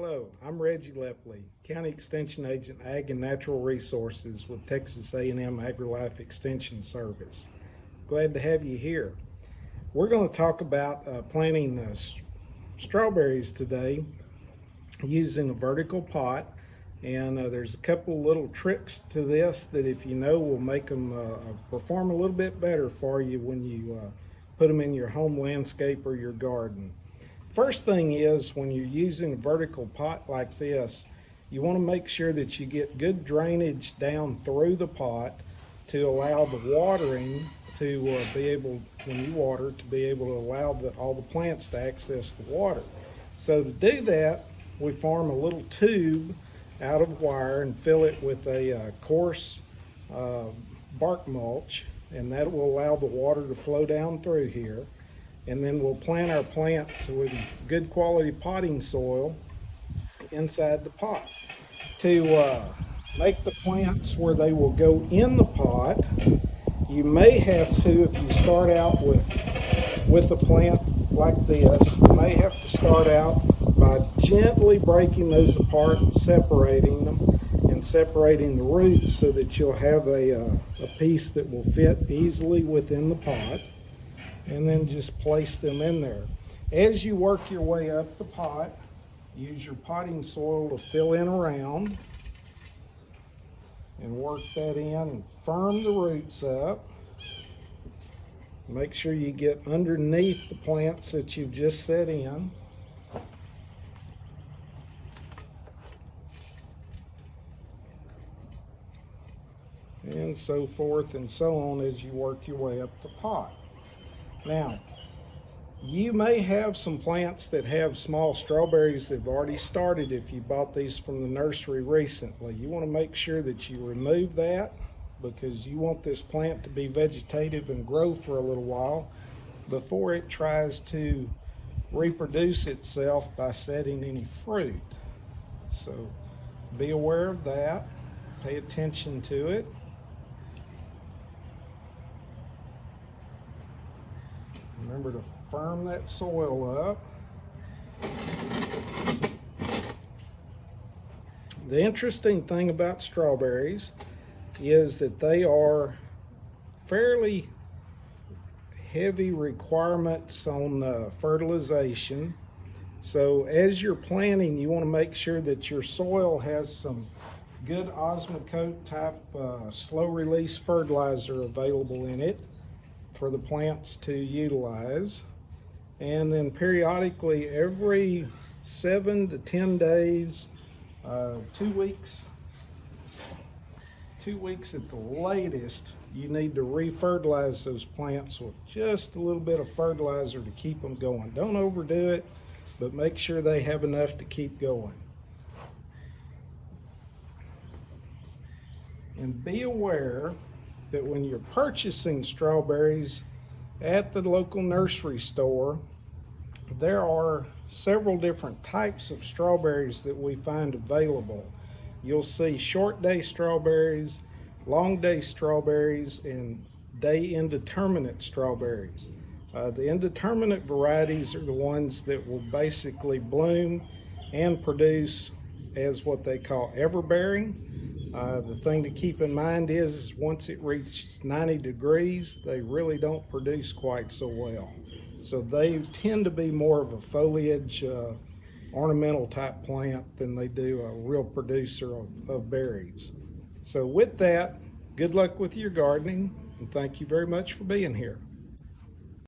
Hello, I'm Reggie Lepley, County Extension Agent, Ag and Natural Resources with Texas A&M AgriLife Extension Service. Glad to have you here. We're going to talk about planting strawberries today using a vertical pot, and there's a couple little tricks to this that, if you know, will make them perform a little bit better for you when you put them in your home landscape or your garden. First thing is, when you're using a vertical pot like this, you want to make sure that you get good drainage down through the pot to allow the watering to be able, when you water, to be able to allow all the plants to access the water. So to do that, we form a little tube out of wire and fill it with a coarse bark mulch, and that will allow the water to flow down through here. And then we'll plant our plants with good quality potting soil inside the pot. To make the plants where they will go in the pot, you may have to, if you start out with a plant like this, you may have to start out by gently breaking those apart and separating them, and separating the roots so that you'll have a piece that will fit easily within the pot. And then just place them in there. As you work your way up the pot, use your potting soil to fill in around and work that in and firm the roots up. Make sure you get underneath the plants that you've just set in. And so forth and so on as you work your way up the pot. Now, you may have some plants that have small strawberries that have already started if you bought these from the nursery recently. You want to make sure that you remove that, because you want this plant to be vegetative and grow for a little while before it tries to reproduce itself by setting any fruit. So be aware of that, pay attention to it. Remember to firm that soil up. The interesting thing about strawberries is that they are fairly heavy requirements on fertilization. So as you're planting, you want to make sure that your soil has some good Osmocote type slow release fertilizer available in it for the plants to utilize. And then periodically, every 7 to 10 days, 2 weeks at the latest, you need to re-fertilize those plants with just a little bit of fertilizer to keep them going. Don't overdo it, but make sure they have enough to keep going. And be aware that when you're purchasing strawberries at the local nursery store, there are several different types of strawberries that we find available. You'll see short day strawberries, long day strawberries, and day indeterminate strawberries. The indeterminate varieties are the ones that will basically bloom and produce as what they call everbearing. The thing to keep in mind is once it reaches 90 degrees, they really don't produce quite so well. So they tend to be more of a foliage, ornamental type plant than they do a real producer of berries. So with that, good luck with your gardening, and thank you very much for being here.